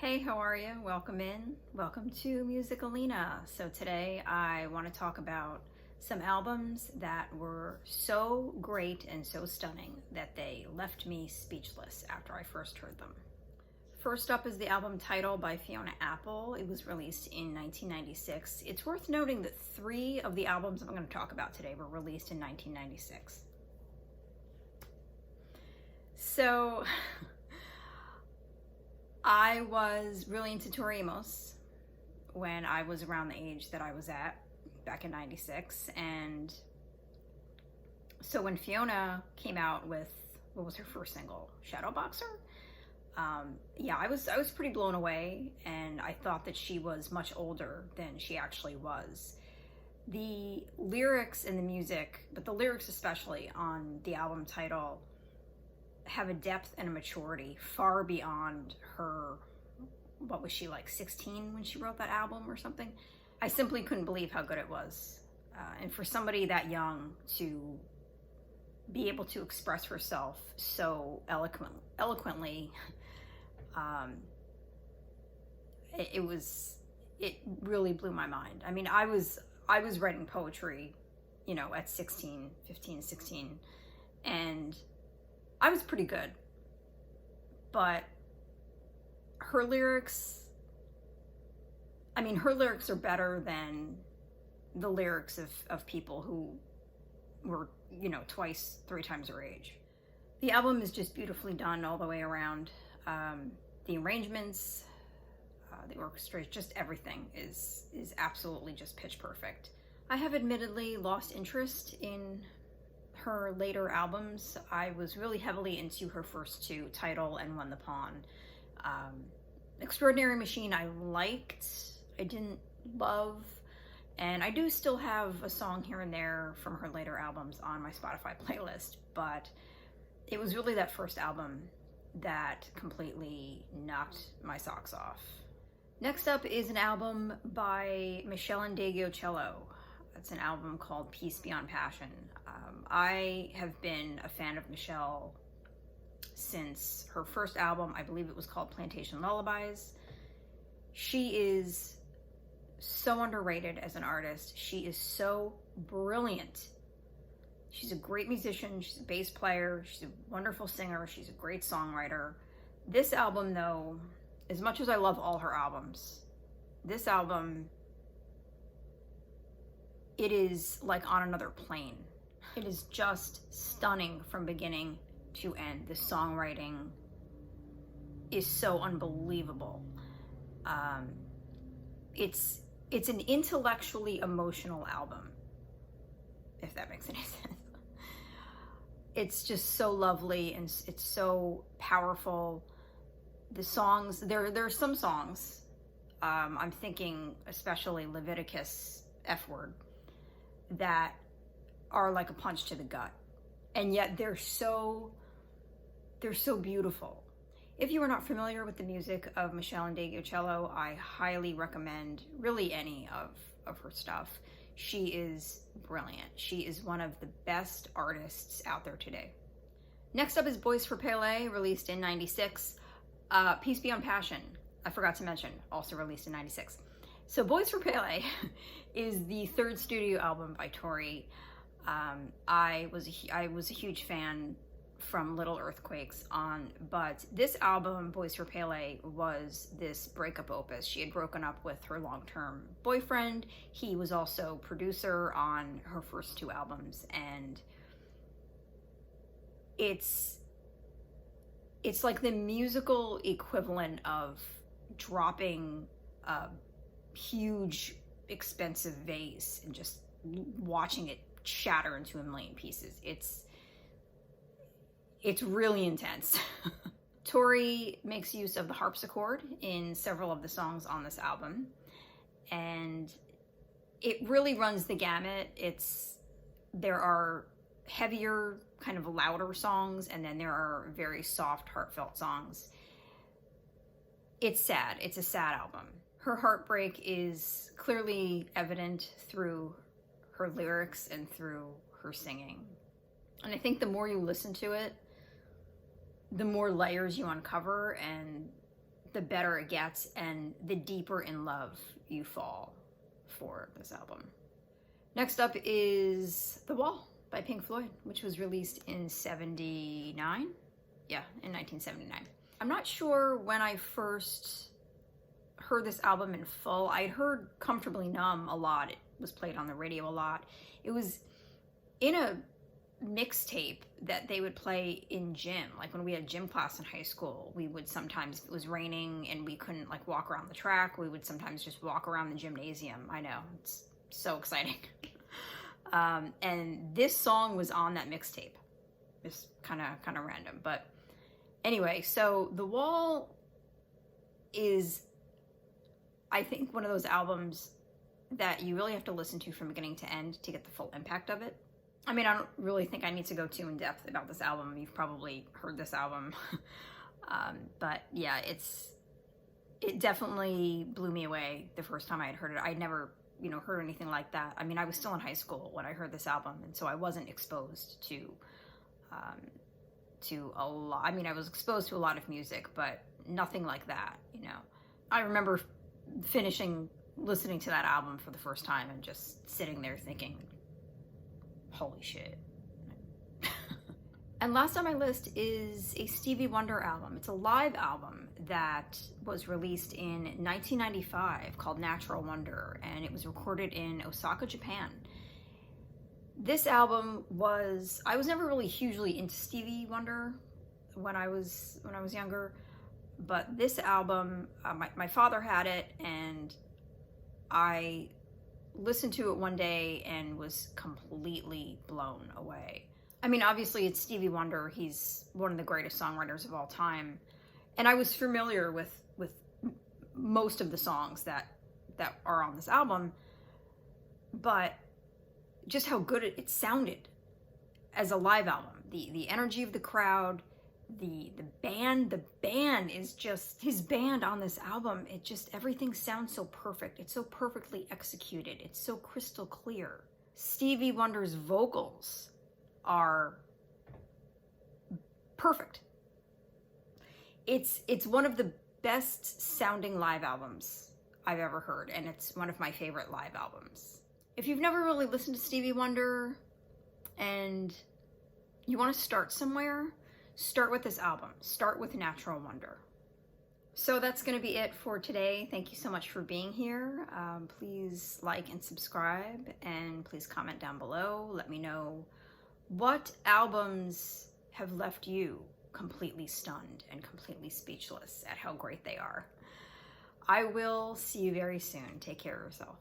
Hey, how are you? Welcome in. Welcome to Musicalina. So today I want to talk about some albums that were so great and so stunning that they left me speechless after I first heard them. First up is the album Title by Fiona Apple. It was released in 1996. It's worth noting that 3 of the albums I'm going to talk about today were released in 1996. So I was really into Tori Amos when I was around the age that I was at back in 96. And so when Fiona came out with, what was her first single? Shadowboxer? Yeah, I was pretty blown away, and I thought that she was much older than she actually was. The lyrics and the music, but the lyrics especially on the album Title, have a depth and a maturity far beyond her, what was she, like 16 when she wrote that album or something? I simply couldn't believe how good it was. And for somebody that young to be able to express herself so eloquently, it really blew my mind. I mean, I was writing poetry, at 15, 16, and I was pretty good, but her lyrics are better than the lyrics of people who were, twice, 3 times her age. The album is just beautifully done all the way around. The arrangements, the orchestra, just everything is absolutely just pitch perfect. I have admittedly lost interest in her later albums. I was really heavily into her first 2, Title and Won the Pawn. Extraordinary Machine I liked, I didn't love, and I do still have a song here and there from her later albums on my Spotify playlist, but it was really that first album that completely knocked my socks off. Next up is an album by Musicalina Cello. It's an album called Peace Beyond Passion. I have been a fan of Michelle since her first album. I believe it was called Plantation Lullabies. She is so underrated as an artist. She is so brilliant. She's a great musician. She's a bass player. She's a wonderful singer. She's a great songwriter. This album, though, as much as I love all her albums, this album, it is like on another plane. It is just stunning from beginning to end. The songwriting is so unbelievable. It's an intellectually emotional album, if that makes any sense. It's just so lovely and it's so powerful. The songs, there are some songs, I'm thinking especially Leviticus F word, that are like a punch to the gut, and yet they're so beautiful. If you are not familiar with the music of Musicalina Cello, I highly recommend really any of her stuff. She is brilliant. She is one of the best artists out there today. Next up is Boys for Pele, released in 96. Peace Beyond Passion, I forgot to mention, also released in 96. So Boys for Pele is the 3rd studio album by Tori. I was a huge fan from Little Earthquakes on, but this album, Boys for Pele, was this breakup opus. She had broken up with her long-term boyfriend. He was also producer on her first 2 albums, and it's like the musical equivalent of dropping a huge, expensive vase and just watching it shatter into a million pieces. It's really intense. Tori makes use of the harpsichord in several of the songs on this album, and it really runs the gamut. There are heavier, kind of louder songs, and then there are very soft, heartfelt songs. It's sad. It's a sad album. Her heartbreak is clearly evident through her lyrics and through her singing. And I think the more you listen to it, the more layers you uncover, and the better it gets and the deeper in love you fall for this album. Next up is The Wall by Pink Floyd, which was released in 79. Yeah, in 1979. I'm not sure when I first heard this album in full. I'd heard Comfortably Numb a lot. It was played on the radio a lot. It was in a mixtape that they would play in gym. Like when we had gym class in high school, we would sometimes, it was raining and we couldn't like walk around the track, we would sometimes just walk around the gymnasium. I know, it's so exciting. And this song was on that mixtape. It's kind of random, but anyway, so The Wall is, I think, one of those albums that you really have to listen to from beginning to end to get the full impact of it. I mean, I don't really think I need to go too in depth about this album. You've probably heard this album. But yeah, it definitely blew me away the first time I had heard it. I'd never, heard anything like that. I mean, I was still in high school when I heard this album, and so I wasn't exposed to a lot. I mean, I was exposed to a lot of music, but nothing like that, I remember listening to that album for the first time and just sitting there thinking, holy shit. And last on my list is a Stevie Wonder album. It's a live album that was released in 1995 called Natural Wonder, and it was recorded in Osaka, Japan. This album I was never really hugely into Stevie Wonder when I was younger, but this album, my father had it, and I listened to it one day and was completely blown away. I mean, obviously it's Stevie Wonder. He's one of the greatest songwriters of all time. And I was familiar with most of the songs that are on this album, but just how good it sounded as a live album. The energy of the crowd, the band is just, his band on this album, everything sounds so perfect. It's so perfectly executed. It's so crystal clear. Stevie Wonder's vocals are perfect. It's one of the best sounding live albums I've ever heard, and it's one of my favorite live albums. If you've never really listened to Stevie Wonder and you want to start somewhere, start with this album. Start with Natural Wonder. So that's going to be it for today. Thank you so much for being here. Please like and subscribe, and please comment down below. Let me know what albums have left you completely stunned and completely speechless at how great they are. I will see you very soon. Take care of yourself.